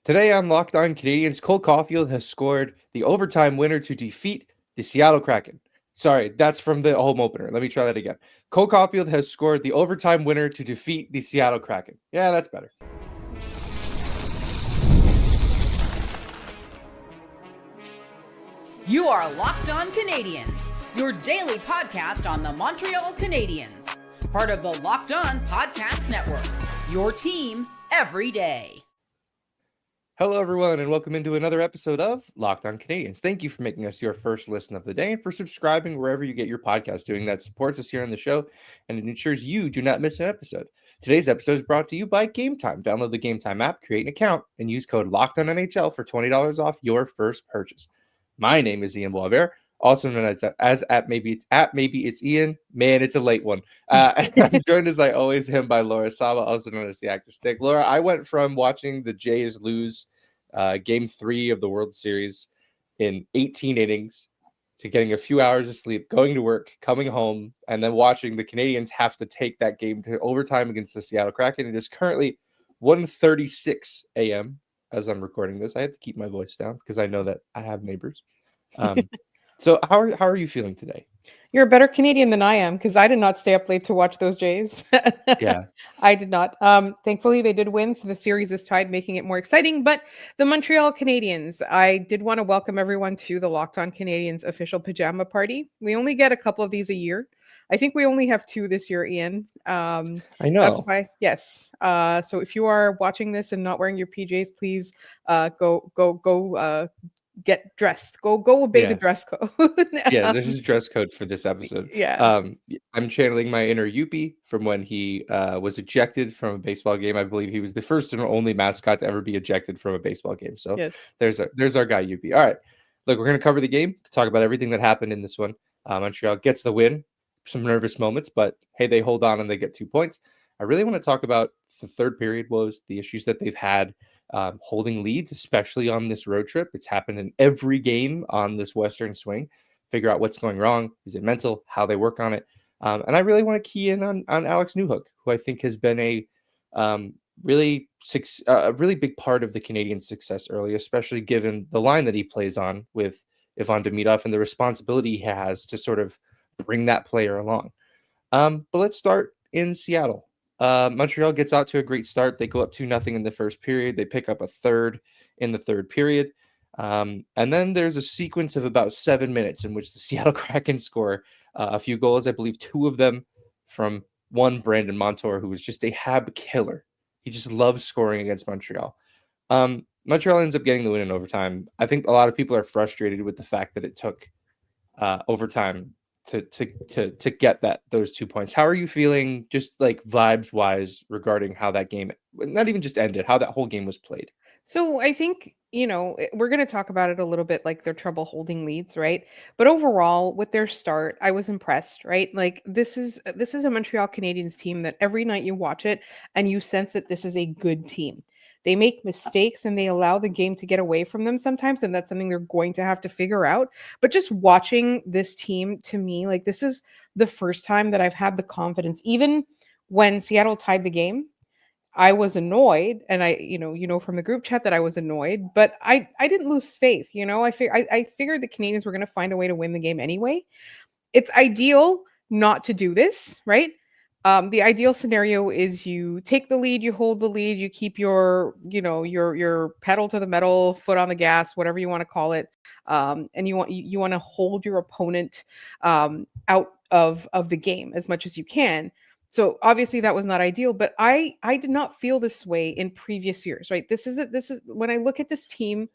Today on Locked On Canadiens, Cole Caufield has scored the overtime winner to defeat the Seattle Kraken. Sorry, that's from the home opener. Let me try that again. Cole Caufield has scored the overtime winner to defeat the Seattle Kraken. Yeah, that's better. You are Locked On Canadiens, your daily podcast on the Montreal Canadiens. Part of the Locked On Podcast Network, your team every day. Hello, everyone, and welcome into another episode of Locked On Canadiens. Thank you for making us your first listen of the day and for subscribing wherever you get your podcast doing. That supports us here on the show and it ensures you do not miss an episode. Today's episode is brought to you by Game Time. Download the Game Time app, create an account, and use code LOCKEDONNHL for $20 off your first purchase. My name is Ian Boisvert, also known as maybe it's Ian. Man, it's a late one. I'm joined as I always am by Laura Saba, also known as the Actor Stick. Laura, I went from watching the Jays lose Game 3 of the World Series in 18 innings to getting a few hours of sleep, going to work, coming home, and then watching the Canadiens have to take that game to overtime against the Seattle Kraken. It is currently 1:36 a.m. as I'm recording this. I have to keep my voice down because I know that I have neighbors. So how are you feeling today? You're a better Canadian than I am because I did not stay up late to watch those Jays. Yeah. I did not. Thankfully, they did win, so the series is tied, making it more exciting. But the Montreal Canadiens, I did want to welcome everyone to the Locked On Canadiens official pajama party. We only get a couple of these a year. I think we only have 2 this year, Ian. I know. That's why, yes. So if you are watching this and not wearing your PJs, please go get dressed. Go obey the dress code. Yeah, there's a dress code for this episode. Yeah. I'm channeling my inner Yuppie from when he was ejected from a baseball game. I believe he was the first and only mascot to ever be ejected from a baseball game. So Yes. there's our guy Yuppie. All right, look, we're gonna cover the game, talk about everything that happened in this one. Montreal gets the win. Some nervous moments, but hey, they hold on and they get 2 points. I really want to talk about the third period was the issues that they've had holding leads, especially on this road trip. It's happened in every game on this Western swing. Figure out what's going wrong. Is it mental? How they work on it. And I really want to key in on Alex Newhook, who I think has been a really big part of the Canadian success early, especially given the line that he plays on with Ivan Demidov and the responsibility he has to sort of bring that player along. But let's start in Seattle. Montreal gets out to a great start. They go up 2-0 in the first period. They pick up a third in the third period. And then there's a sequence of about 7 minutes in which the Seattle Kraken score a few goals. I believe 2 of them from one Brandon Montour, who was just a Hab killer. He just loves scoring against Montreal. Montreal ends up getting the win in overtime. I think a lot of people are frustrated with the fact that it took overtime to get those 2 points. How are you feeling just like vibes wise regarding how that game, not even just ended, how that whole game was played? So I think, we're going to talk about it a little bit, like their trouble holding leads, right? But overall, with their start, I was impressed, right? Like this is a Montreal Canadiens team that every night you watch it and you sense that this is a good team. They make mistakes and they allow the game to get away from them sometimes, and that's something they're going to have to figure out. But just watching this team, to me, like this is the first time that I've had the confidence, even when Seattle tied the game. I was annoyed, and from the group chat that I was annoyed, but I didn't lose faith. I figured the Canadiens were going to find a way to win the game anyway. It's ideal not to do this, right? The ideal scenario is you take the lead, you hold the lead, you keep your pedal to the metal, foot on the gas, whatever you want to call it, and you want to hold your opponent out of the game as much as you can. So obviously that was not ideal, but I did not feel this way in previous years, right? This is when I look at this team,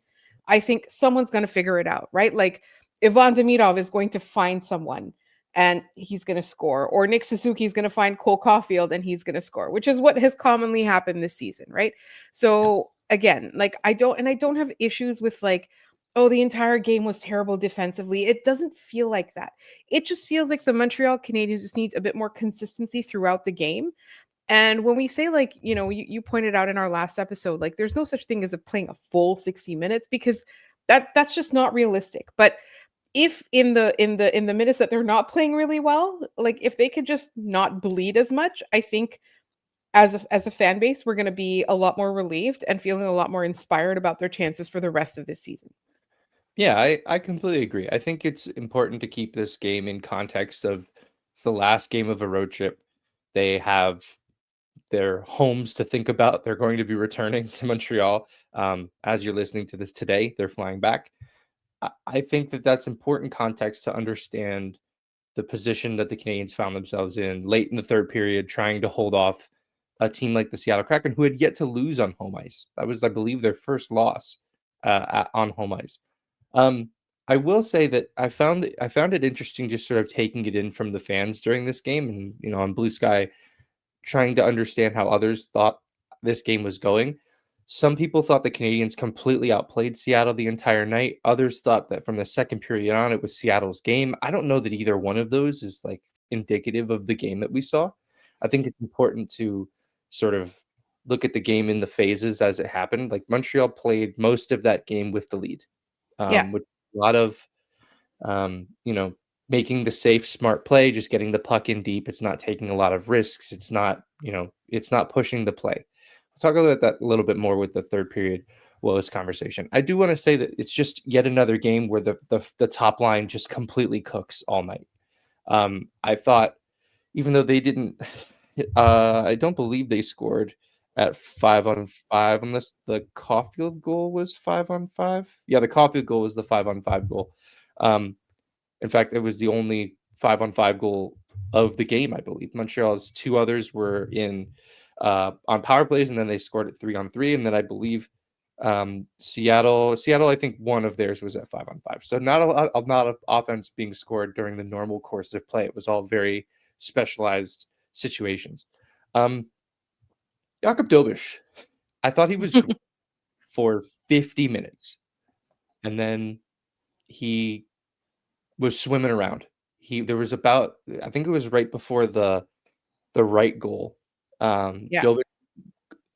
I think someone's going to figure it out, right? Like Ivan Demidov is going to find someone and he's going to score, or Nick Suzuki is going to find Cole Caufield and he's going to score, which is what has commonly happened this season, right? So again, like I don't have issues with like, oh, the entire game was terrible defensively. It doesn't feel like that. It just feels like the Montreal Canadiens just need a bit more consistency throughout the game. And when we say, like, you pointed out in our last episode, like there's no such thing as playing a full 60 minutes because that's just not realistic. But if in the minutes that they're not playing really well, like if they could just not bleed as much, I think as a fan base, we're going to be a lot more relieved and feeling a lot more inspired about their chances for the rest of this season. Yeah, I completely agree. I think it's important to keep this game in context of it's the last game of a road trip. They have their homes to think about. They're going to be returning to Montreal. As you're listening to this today, they're flying back. I think that that's important context to understand the position that the Canadiens found themselves in late in the third period, trying to hold off a team like the Seattle Kraken, who had yet to lose on home ice. That was, I believe, their first loss on home ice. Um, I will say that I found it interesting just sort of taking it in from the fans during this game, and on Blue Sky, trying to understand how others thought this game was going. Some people thought the Canadiens completely outplayed Seattle the entire night. Others thought that from the second period on, it was Seattle's game. I don't know that either one of those is like indicative of the game that we saw. I think it's important to sort of look at the game in the phases as it happened. Like Montreal played most of that game with the lead, Yeah. with a lot of um, you know, making the safe, smart play, just getting the puck in deep. It's not taking a lot of risks. It's not, it's not pushing the play. We'll talk about that a little bit more with the third period woes conversation. I do want to say that it's just yet another game where the top line just completely cooks all night. I thought, even though they didn't, I don't believe they scored at 5-on-5 unless the Caufield goal was 5-on-5. Yeah, the Caufield goal was the 5-on-5 goal. Um, in fact, it was the only 5-on-5 goal of the game, I believe. Montreal's two others were in on power plays, and then they scored at 3-on-3. And then I believe Seattle, I think one of theirs was at 5-on-5. So not a lot of offense being scored during the normal course of play. It was all very specialized situations. Jakub Dobes, I thought he was great for 50 minutes, and then he was swimming around. There was about, I think it was right before the right goal. Yeah. Dobes,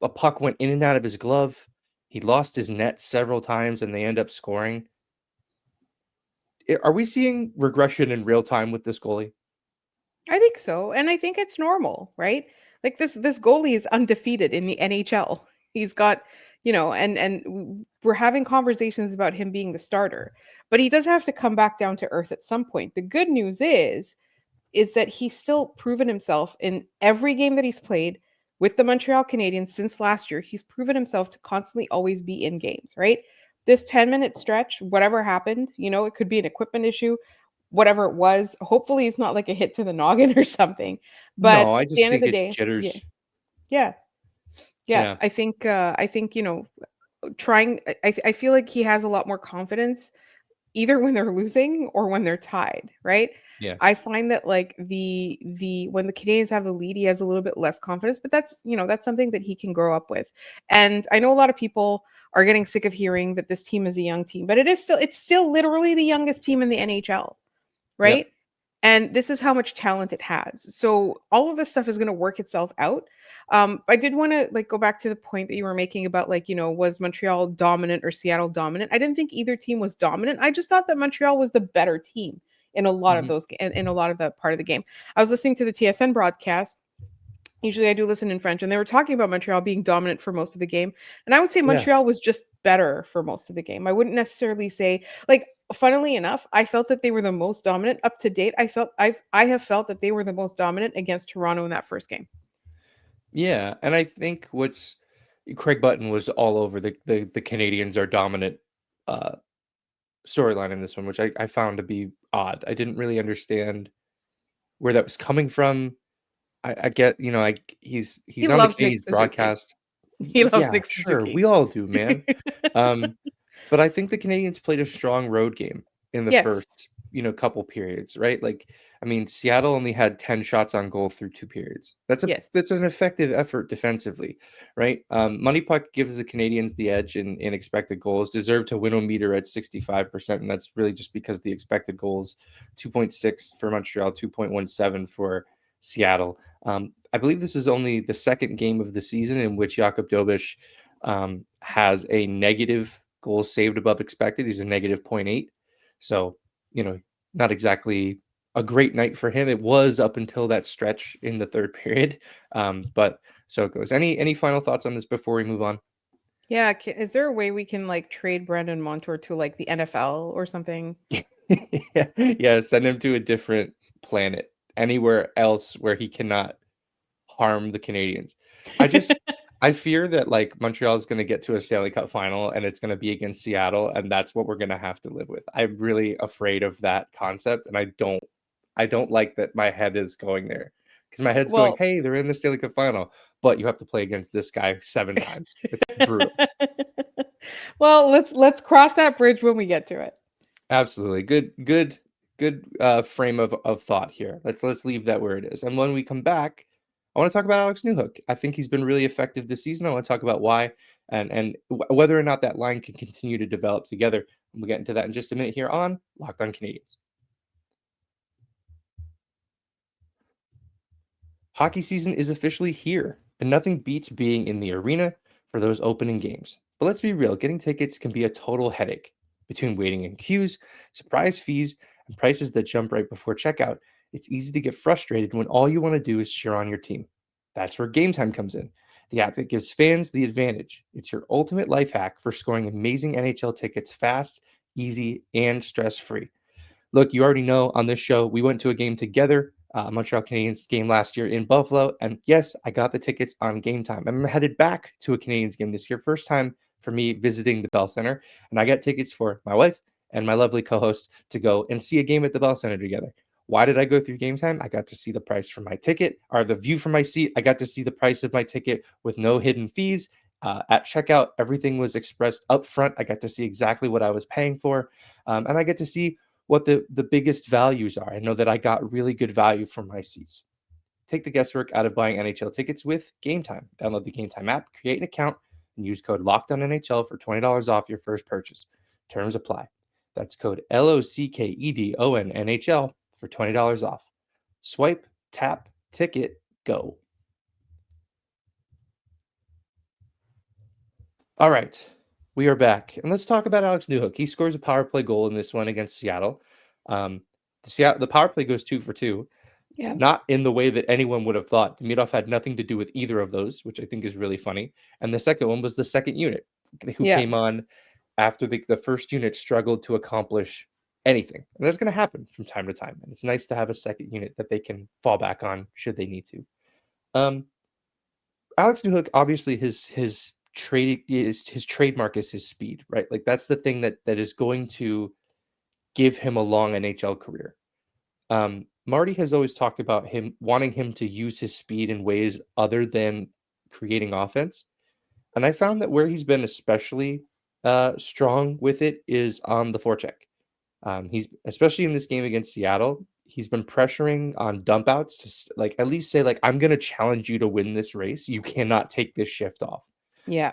a puck went in and out of his glove. He lost his net several times, and they end up scoring. Are we seeing regression in real time with this goalie? I think so, and I think it's normal, right? Like this goalie is undefeated in the NHL. He's got, we're having conversations about him being the starter, but he does have to come back down to earth at some point. The good news is that he's still proven himself in every game that he's played with the Montreal Canadiens since last year. He's proven himself to constantly always be in games, right? This 10-minute stretch, whatever happened, it could be an equipment issue, whatever it was. Hopefully it's not like a hit to the noggin or something. But No, I at the just end of think the it's day, yeah. jitters. Yeah. Yeah. Yeah, I think, trying I feel like he has a lot more confidence either when they're losing or when they're tied, right? yeah, I find that like the when the Canadians have the lead, he has a little bit less confidence, but that's something that he can grow up with. And I know a lot of people are getting sick of hearing that this team is a young team, but it's still literally the youngest team in the NHL, yep, right? And this is how much talent it has. So all of this stuff is going to work itself out. I did want to like go back to the point that you were making about like, was Montreal dominant or Seattle dominant? I didn't think either team was dominant. I just thought that Montreal was the better team in a lot of mhm, those in a lot of the part of the game. I was listening to the TSN broadcast. Usually I do listen in French, and they were talking about Montreal being dominant for most of the game. And I would say yeah. Montreal was just better for most of the game. I wouldn't necessarily say like, funnily enough, I felt that they were the most dominant up to date. I have felt that they were the most dominant against Toronto in that first game. Yeah, and I think Craig Button was all over the Canadians are dominant uh, storyline in this one, which I found to be odd. I didn't really understand where that was coming from. I get, He he's on the loves Nick Canadiens Suzuki. broadcast. He loves Yeah, Nick sure, Suzuki. we all do, man. Um, but I think the Canadiens played a strong road game in the Yes. first, couple periods, right? Like, I mean, Seattle only had 10 shots on goal through 2 periods. Yes. That's an effective effort defensively, right? Money Puck gives the Canadiens the edge in expected goals, deserve to win a meter at 65%, and that's really just because the expected goals 2.6 for Montreal, 2.17 for Seattle. I believe this is only the second game of the season in which Jakub Dobes has a negative goals saved above expected. He's a negative 0.8. So, not exactly a great night for him. It was up until that stretch in the third period. But So it goes. Any final thoughts on this before we move on? Yeah, is there a way we can like trade Brandon Montour to like the NFL or something? Yeah, send him to a different planet, anywhere else where he cannot harm the Canadians. I fear that like Montreal is going to get to a Stanley Cup final and it's going to be against Seattle, and that's what we're going to have to live with. I'm really afraid of that concept, and I don't like that my head is going there, because my head's going, Well, hey, they're in the Stanley Cup final, but you have to play against this guy 7 times. It's brutal. well, let's cross that bridge when we get to it. Absolutely. Good frame of thought here. Let's leave that where it is. And when we come back, I want to talk about Alex Newhook. I think he's been really effective this season. I want to talk about why and whether or not that line can continue to develop together. And we'll get into that in just a minute here on Locked On Canadiens. Hockey season is officially here, and nothing beats being in the arena for those opening games. But let's be real, getting tickets can be a total headache. Between waiting in queues, surprise fees, and prices that jump right before checkout, it's easy to get frustrated when all you want to do is cheer on your team. That's where Game Time comes in, the app that gives fans the advantage. It's your ultimate life hack for scoring amazing NHL tickets fast, easy, and stress-free. Look, you already know on this show, we went to a game together, Montreal Canadiens game last year in Buffalo. And yes, I got the tickets on Game Time. I'm headed back to a Canadiens game this year. First time for me visiting the Bell Center. And I got tickets for my wife and my lovely co-host to go and see a game at the Bell Center together. Why did I go through Game Time? I got to see the price for my ticket, or the view from my seat. I got to see the price of my ticket with no hidden fees. At checkout, everything was expressed up front. I got to see exactly what I was paying for. And I get to see what the biggest values are. I know that I got really good value from my seats. Take the guesswork out of buying NHL tickets with Game Time. Download the Game Time app, create an account, and use code LOCKEDONNHL for $20 off your first purchase. Terms apply. That's code LOCKEDONNHL for $20 off. Swipe, tap, ticket, go. All right, we are back, and let's talk about Alex Newhook. He scores a power play goal in this one against Seattle. The power play goes 2 for 2, Yeah. not in the way that anyone would have thought. Demidov had nothing to do with either of those, which I think is really funny. And the second one was the second unit, who Yeah. came on after the first unit struggled to accomplish anything. And that's going to happen from time to time. And it's nice to have a second unit that they can fall back on should they need to. Alex Newhook, obviously his trademark is his speed, right? Like that's the thing that is going to give him a long NHL career. Marty has always talked about him wanting him to use his speed in ways other than creating offense. And I found that where he's been especially strong with it is on the forecheck. He's especially in this game against Seattle, he's been pressuring on dump outs to like at least say like, I'm going to challenge you to win this race. You cannot take this shift off. Yeah.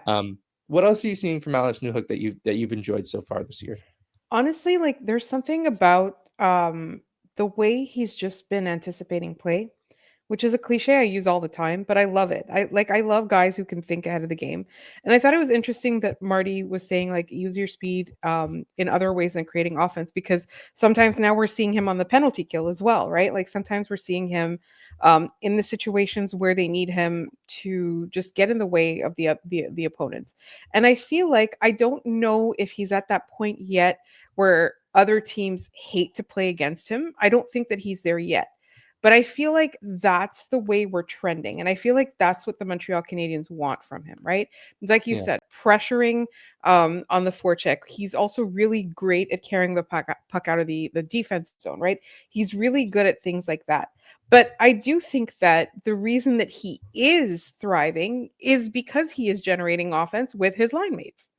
What else are you seeing from Alex Newhook that you've enjoyed so far this year? Honestly, like there's something about the way he's just been anticipating play, which is a cliche I use all the time, but I love it. I love guys who can think ahead of the game. And I thought it was interesting that Marty was saying like use your speed in other ways than creating offense, because sometimes now we're seeing him on the penalty kill as well, right? Like sometimes we're seeing him in the situations where they need him to just get in the way of the opponents. And I feel like I don't know if he's at that point yet where other teams hate to play against him. I don't think that he's there yet. But I feel like that's the way we're trending. And I feel like that's what the Montreal Canadiens want from him, right? Like you Yeah. said, pressuring on the forecheck. He's also really great at carrying the puck out of the defense zone, right? He's really good at things like that. But I do think that the reason that he is thriving is because he is generating offense with his line mates.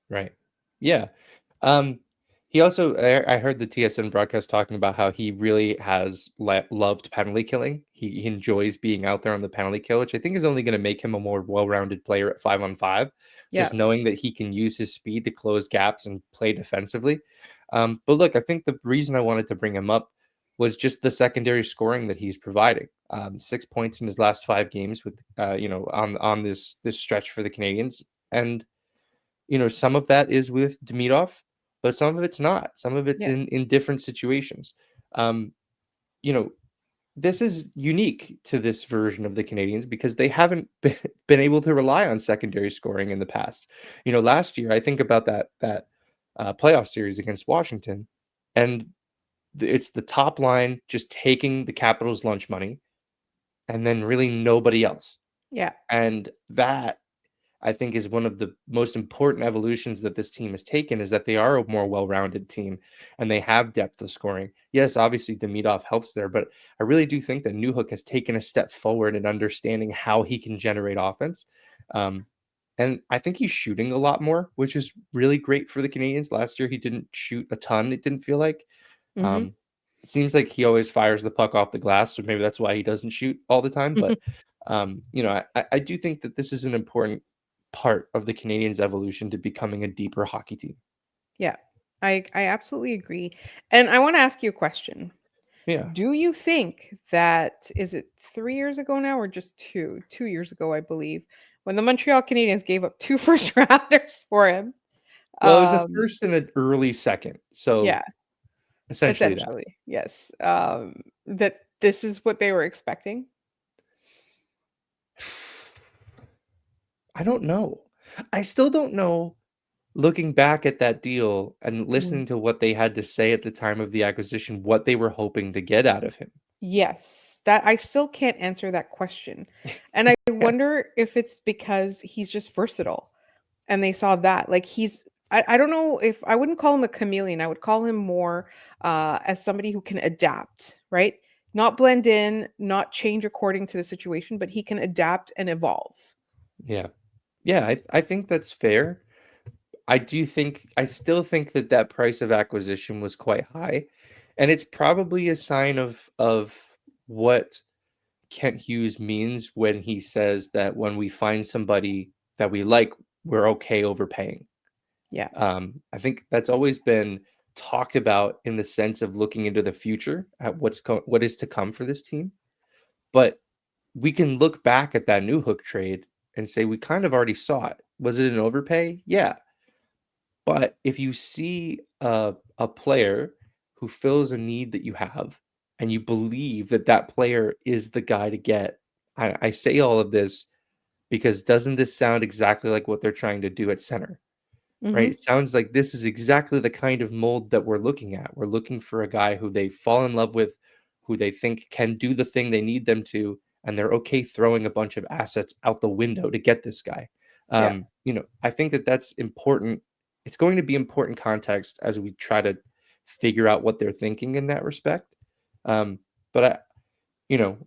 Right. Yeah. Um, he also, I heard the TSN broadcast talking about how he really has loved penalty killing. He enjoys being out there on the penalty kill, which I think is only going to make him a more well-rounded player at 5-on-5. Yeah. Just knowing that he can use his speed to close gaps and play defensively. But look, I think the reason I wanted to bring him up was just the secondary scoring that he's providing. 6 points in his last 5 games with, on this stretch for the Canadiens. And some of that is with Demidov, but some of it's not. Some of it's Yeah. in different situations. Um, you know, this is unique to this version of the Canadiens because they haven't been able to rely on secondary scoring in the past. Last year I think about that playoff series against Washington, and it's the top line just taking the Capitals' lunch money, and then really nobody else. Yeah. And that, I think, is one of the most important evolutions that this team has taken, is that they are a more well-rounded team and they have depth of scoring. Yes, obviously Demidov helps there, but I really do think that Newhook has taken a step forward in understanding how he can generate offense. Um, and I think he's shooting a lot more, which is really great for the Canadiens. Last year, he didn't shoot a ton, it didn't feel like. Hmm. Um, it seems like he always fires the puck off the glass, so maybe that's why he doesn't shoot all the time. But I do think that this is an important part of the Canadiens' evolution to becoming a deeper hockey team. Yeah, I absolutely agree. And I want to ask you a question. Yeah. Do you think that is it 3 years ago now or just two? 2 years ago, I believe, when the Montreal Canadiens gave up two first rounders for him. Well, it was a Um, first and an early second, so yeah, essentially that. essentially, yes. That this is what they were expecting. I don't know. I still don't know, looking back at that deal and Mhm. listening to what they had to say at the time of the acquisition, what they were hoping to get out of him. Yes, that I still can't answer that question. And I Yeah. wonder if it's because he's just versatile and they saw that. Like I don't know if I wouldn't call him a chameleon. I would call him more as somebody who can adapt, right? Not blend in, not change according to the situation, but he can adapt and evolve. Yeah. Yeah, I think that's fair. I still think that that price of acquisition was quite high, and it's probably a sign of what Kent Hughes means when he says that when we find somebody that we like, we're okay overpaying. Yeah. I think that's always been talked about in the sense of looking into the future at what is to come for this team. But we can look back at that Newhook trade and say we kind of already saw it. Was it an overpay? Yeah. But if you see a player who fills a need that you have, and you believe that that player is the guy to get, I say all of this because doesn't this sound exactly like what they're trying to do at center? Right? Mhm. It sounds like this is exactly the kind of mold that we're looking at. We're looking for a guy who they fall in love with, who they think can do the thing they need them to, and they're okay throwing a bunch of assets out the window to get this guy. Yeah. I think that that's important. It's going to be important context as we try to figure out what they're thinking in that respect. But you know,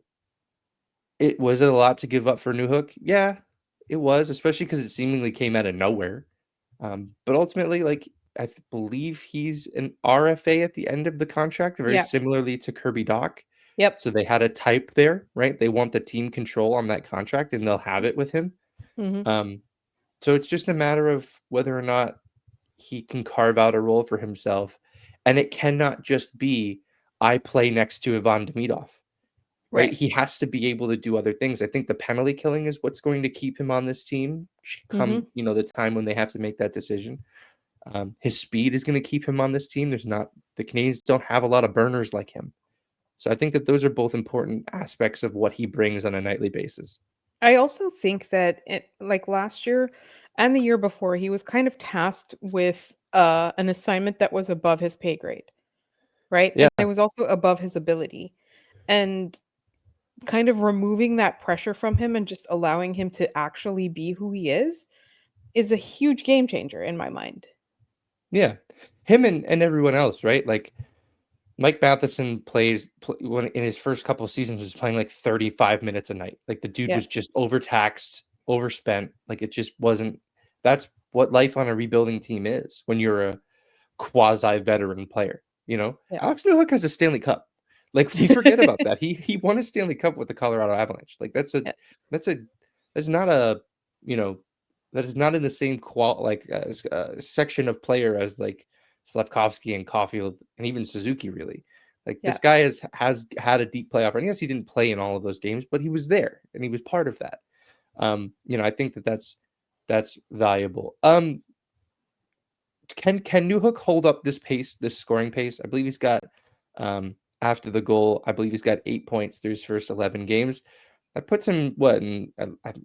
it a lot to give up for Newhook? Yeah, it was, especially because it seemingly came out of nowhere. But ultimately, like believe he's an RFA at the end of the contract, very Yeah. similarly to Kirby Doc. Yep. So they had a type there, right? They want the team control on that contract, and they'll have it with him. Mhm. Um, so it's just a matter of whether or not he can carve out a role for himself, and it cannot just be I play next to Ivan Demidov. Right? Right. He has to be able to do other things. I think the penalty killing is what's going to keep him on this team come, Mhm. the time when they have to make that decision. His speed is going to keep him on this team. The Canadians don't have a lot of burners like him. So I think that those are both important aspects of what he brings on a nightly basis. I also think that like last year and the year before, he was kind of tasked with an assignment that was above his pay grade, right? And Yeah. it was also above his ability. And kind of removing that pressure from him and just allowing him to actually be who he is a huge game changer in my mind. Yeah. Him and everyone else, right? Like Mike Matheson when in his first couple of seasons was playing like 35 minutes a night. Like the dude Yeah. was just overtaxed, overspent. Like it just wasn't. That's what life on a rebuilding team is when you're a quasi veteran player. Yeah. Alex Newhook has a Stanley Cup. Like we forget about that. He won a Stanley Cup with the Colorado Avalanche. Like Yeah. that's a that's not a you know that is not in the same section of player as like Slavkovsky and Caufield and even Suzuki really. Like Yeah. this guy has had a deep playoff run. Yes, he didn't play in all of those games, but he was there and he was part of that. I think that's valuable. Can Newhook hold up this pace, this scoring pace? I believe he's got after the goal. I believe he's got 8 points through his first 11 games. That puts him, what, I'm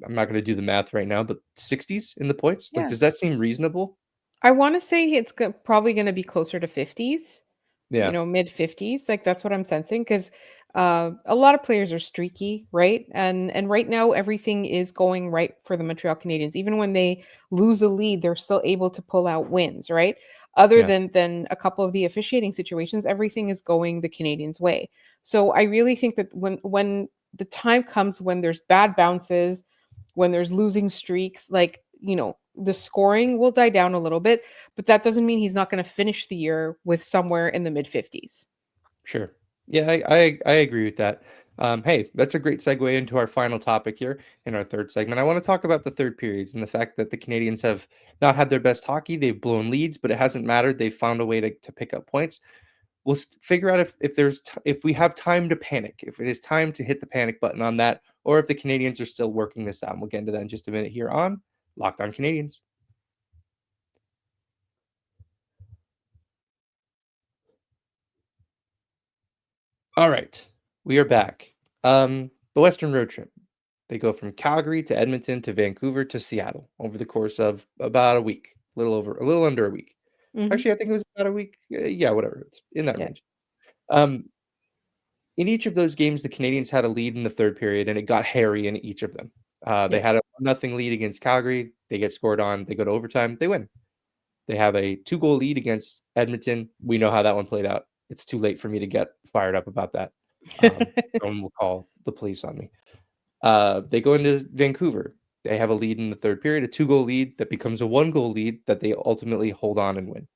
not going to do the math right now, but 60s in the points? Like, Yeah. does that seem reasonable? I want to say it's probably going to be closer to 50s, Yeah, mid 50s. Like that's what I'm sensing because a lot of players are streaky, right? And right now everything is going right for the Montreal Canadiens. Even when they lose a lead, they're still able to pull out wins, right? Other yeah, than a couple of the officiating situations, everything is going the Canadiens' way. So I really think that when the time comes when there's bad bounces, when there's losing streaks, like the scoring will die down a little bit, but that doesn't mean he's not going to finish the year with somewhere in the mid 50s. sure. Yeah, I agree with that. Hey, that's a great segue into our final topic here in our third segment. I want to talk about the third periods and the fact that the Canadians have not had their best hockey. They've blown leads, but it hasn't mattered. They've found a way to pick up points. We'll figure out if we have time to panic, if it is time to hit the panic button on that, or if the Canadians are still working this out. And we'll get into that in just a minute here on Locked On Canadians. All right, we are back. The Western road trip. They go from Calgary to Edmonton to Vancouver to Seattle over the course of about a week, a little under a week. Hmm. Actually, I think it was about a week. Yeah, whatever. It's in that Yeah. range. Um, in each of those games, the Canadians had a lead in the third period, and it got hairy in each of them. They Yeah. had a nothing lead against Calgary. They get scored on. They go to overtime. They win. They have a 2-goal lead against Edmonton. We know how that one played out. It's too late for me to get fired up about that. Someone will call the police on me. They go into Vancouver. They have a lead in the third period, a 2-goal lead that becomes a 1-goal lead that they ultimately hold on and win.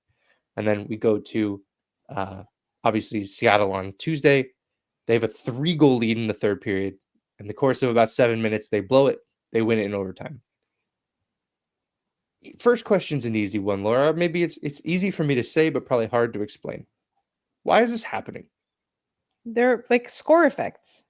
And then we go to uh, obviously Seattle on Tuesday. They have a 3-goal lead in the third period. In the course of about 7 minutes, they blow it. They win it in overtime. First question's an easy one, Laura. Maybe it's easy for me to say, but probably hard to explain. Why is this happening? They're like score effects.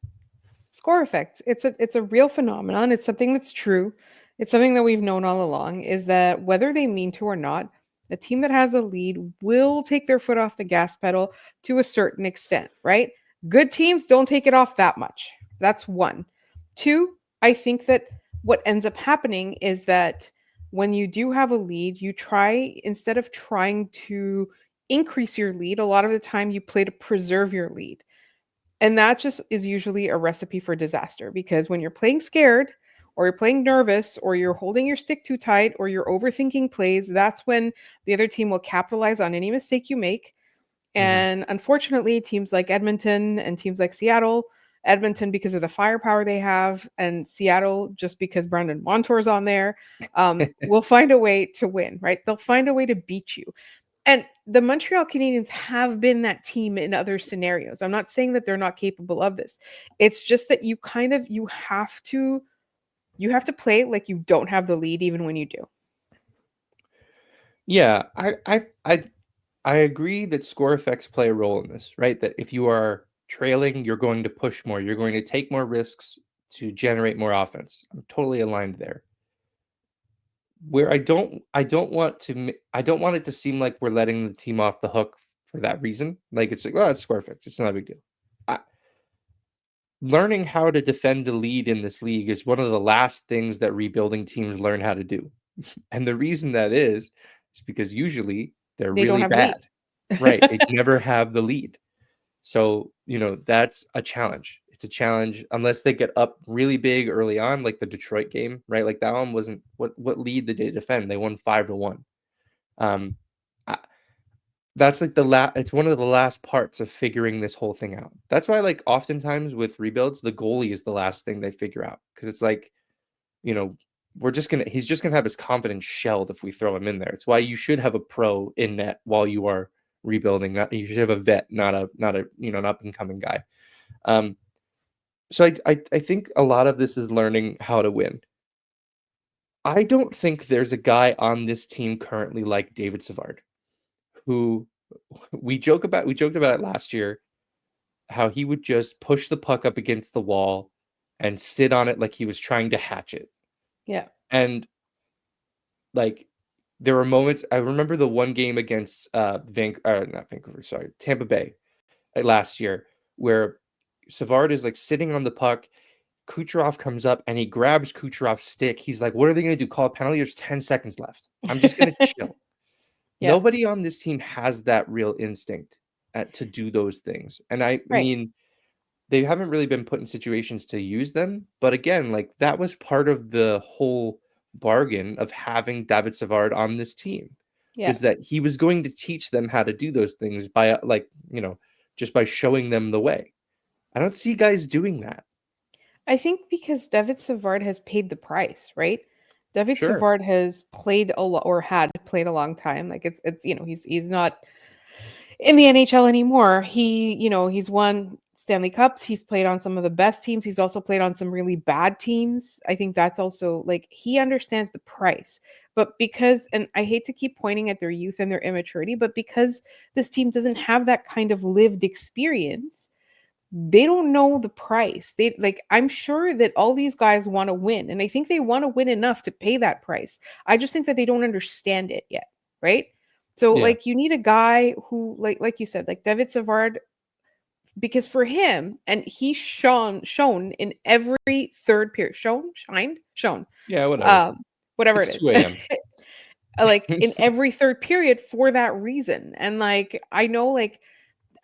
Score effects. It's a real phenomenon. It's something that's true. It's something that we've known all along is that whether they mean to or not, a team that has a lead will take their foot off the gas pedal to a certain extent, right? Good teams don't take it off that much. That's one. Two, I think that what ends up happening is that when you do have a lead, you try, instead of trying to increase your lead, a lot of the time you play to preserve your lead. And that just is usually a recipe for disaster because when you're playing scared or you're playing nervous or you're holding your stick too tight or you're overthinking plays, that's when the other team will capitalize on any mistake you make. Mhm. And unfortunately, teams like Edmonton and teams like Seattle, Edmonton because of the firepower they have, and Seattle just because Brandon Montour's on there, will find a way to win, right? They'll find a way to beat you. And the Montreal Canadiens have been that team in other scenarios. I'm not saying that they're not capable of this. It's just that you have to play like you don't have the lead even when you do. Yeah, I agree that score effects play a role in this, right? That if you are trailing, you're going to push more, you're going to take more risks to generate more offense. I'm totally aligned there. Where I don't want it to seem like we're letting the team off the hook for that reason. Like it's like, well, it's score effects. It's not a big deal. I, learning how to defend the lead in this league is one of the last things that rebuilding teams learn how to do. And the reason that is because usually they're They don't really have bad. leads. Right. They never have the lead. So, that's a challenge. It's a challenge unless they get up really big early on, like the Detroit game, right? Like that one wasn't what lead did they defend? They won 5-1. Um, I, that's like it's one of the last parts of figuring this whole thing out. That's why, like, oftentimes with rebuilds, the goalie is the last thing they figure out because it's like, you know, he's just gonna have his confidence shelled if we throw him in there. It's why you should have a pro in net while you are rebuilding. You should have a vet, not a an up and coming guy. Um, so I think a lot of this is learning how to win. I don't think there's a guy on this team currently like David Savard, who we joked about it last year, how he would just push the puck up against the wall and sit on it like he was trying to hatch it. Yeah. And like there were moments I remember the one game against not Vancouver, sorry, Tampa Bay last year where Savard is like sitting on the puck. Kucherov comes up and he grabs Kucherov's stick. He's like, what are they going to do? Call a penalty? There's 10 seconds left. I'm just going to chill. Yeah. Nobody on this team has that real instinct to do those things. And I mean, they haven't really been put in situations to use them. But again, like that was part of the whole bargain of having David Savard on this team. Yeah. Was that he was going to teach them how to do those things by just by showing them the way. I don't see guys doing that. I think because David Savard has paid the price, right? David Sure. Savard has played a lot or had played a long time. Like it's he's not in the NHL anymore. He's won Stanley Cups. He's played on some of the best teams. He's also played on some really bad teams. I think that's also like he understands the price. But because, and I hate to keep pointing at their youth and their immaturity, but because this team doesn't have that kind of lived experience, they don't know the price. I'm sure that all these guys want to win, and I think they want to win enough to pay that price. I just think that they don't understand it yet, right? So like you need a guy who like you said, like David Savard, because for him, and he's shown in every third period, shown. Yeah, whatever. Whatever It's it 2 is. a.m. Like in every third period for that reason. And like I know like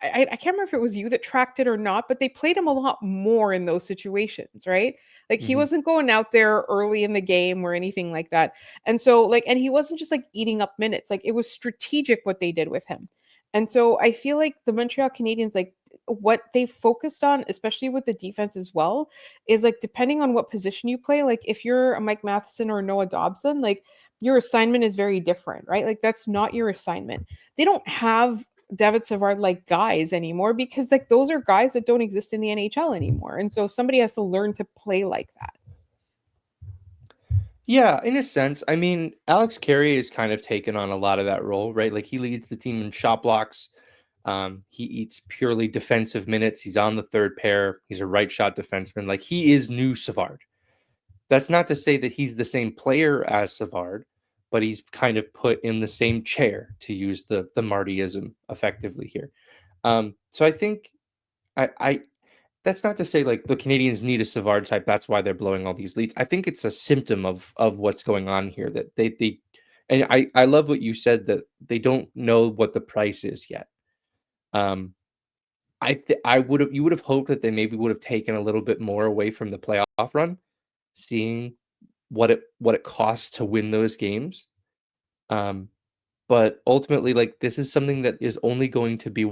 I can't remember if it was you that tracked it or not, but they played him a lot more in those situations, right? Like he Mhm. wasn't going out there early in the game or anything like that. And so and he wasn't just like eating up minutes. Like it was strategic what they did with him. And so I feel like the Montreal Canadiens, like what they focused on, especially with the defense as well, is like depending on what position you play, like if you're a Mike Matheson or Noah Dobson, like your assignment is very different, right? Like that's not your assignment. They don't have David Savard like guys anymore because like those are guys that don't exist in the NHL anymore. And so somebody has to learn to play like that. Yeah, in a sense. I mean, Alex Carey has kind of taken on a lot of that role, right? Like he leads the team in shot blocks. He eats purely defensive minutes. He's on the third pair. He's a right shot defenseman. Like he is new Savard. That's not to say that he's the same player as Savard, but he's kind of put in the same chair, to use the Martyism effectively here. So I think I that's not to say like the Canadians need a Savard type. That's why they're blowing all these leads. I think it's a symptom of what's going on here, that they and I love what you said, that they don't know what the price is yet. I would have, you would have hoped that they maybe would have taken a little bit more away from the playoff run, seeing what it costs to win those games. But ultimately, like this is something that is only going to be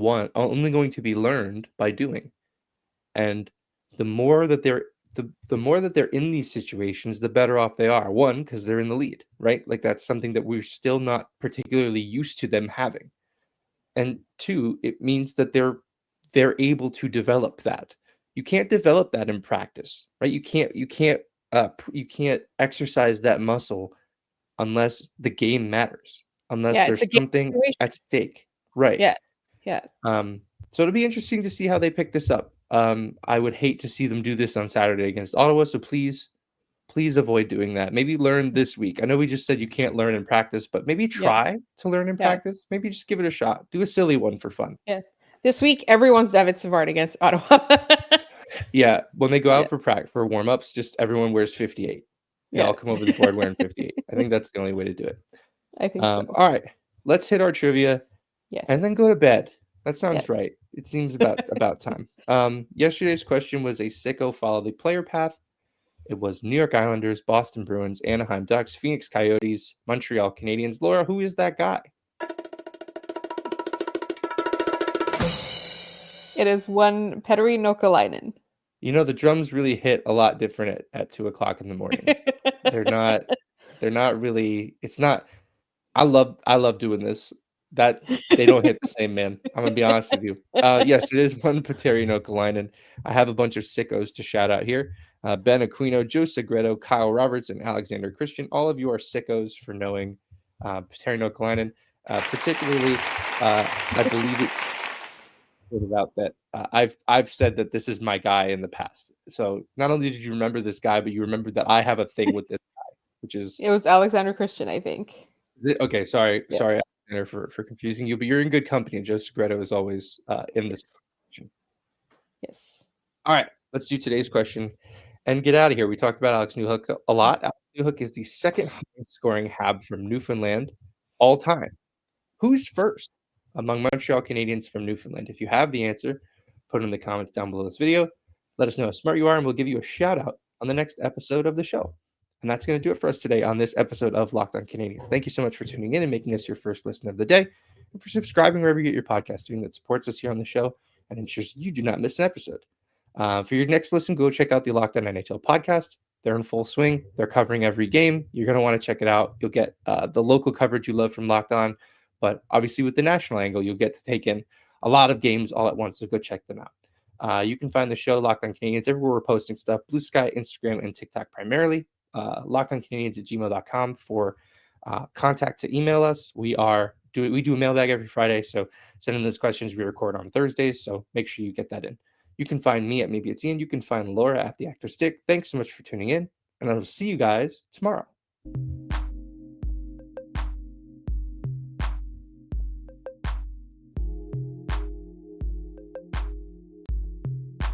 learned by doing. And the more that they're the more that they're in these situations, the better off they are. One, because they're in the lead, right? Like that's something that we're still not particularly used to them having. And two, it means that they're able to develop that. You can't develop that in practice, right? You can't exercise that muscle unless the game matters, unless Yeah, it's a there's game something situation. at stake. Right. Yeah. Yeah. So it'll be interesting to see how they pick this up. I would hate to see them do this on Saturday against Ottawa, so please avoid doing that. Maybe learn this week. I know we just said you can't learn in practice, but maybe Yeah. try to learn in Yeah. practice. Maybe just give it a shot. Do a silly one for fun. Yeah. This week, everyone's David Savard against Ottawa. Yeah, when they go Yeah. out for warm-ups, just everyone wears 58. They Yeah. all come over the board wearing 58. I think that's the only way to do it. I think so. All right, let's hit our trivia Yes. and then go to bed. That sounds Yes. right. It seems about time. Yesterday's question was a sicko follow the player path. It was New York Islanders, Boston Bruins, Anaheim Ducks, Phoenix Coyotes, Montreal Canadiens. Laura, who is that guy? It is one Petteri Nokalainen. You know, the drums really hit a lot different at 2:00 in the morning. They're not really, it's not, I love doing this. That they don't hit the same, man. I'm gonna be honest with you. Yes, it is one Petteri Nokalainen. I have a bunch of sickos to shout out here. Ben Aquino, Joe Segredo, Kyle Roberts, and Alexander Christian. All of you are sickos for knowing Petteri Nokalainen. Particularly, I believe it about that. I've said that this is my guy in the past. So not only did you remember this guy, but you remembered that I have a thing with this guy, which is It was Alexander Christian, I think. okay. Sorry, Yeah. sorry, Alexander, for confusing you, but you're in good company. Joe Segredo is always in this conversation. Yes. All right, let's do today's question and get out of here. We talked about Alex Newhook a lot. Alex Newhook is the second highest scoring Hab from Newfoundland all time. Who's first among Montreal Canadiens from Newfoundland? If you have the answer, put it in the comments down below this video. Let us know how smart you are, and we'll give you a shout out on the next episode of the show. And that's going to do it for us today on this episode of Locked On Canadiens. Thank you so much for tuning in and making us your first listen of the day, and for subscribing wherever you get your podcast doing that supports us here on the show and ensures you do not miss an episode. For your next listen, go check out the Locked On NHL podcast. They're in full swing. They're covering every game. You're going to want to check it out. You'll get the local coverage you love from Locked On, but obviously with the national angle, you'll get to take in a lot of games all at once, so go check them out. You can find the show Locked On Canadiens everywhere we're posting stuff, Blue Sky, Instagram, and TikTok primarily. LockedOnCanadiens@gmail.com for contact to email us. We do a mailbag every Friday, so send in those questions. We record on Thursdays, so make sure you get that in. You can find me at Maybe It's Ian. You can find Laura at The Actor Stick. Thanks so much for tuning in, and I will see you guys tomorrow.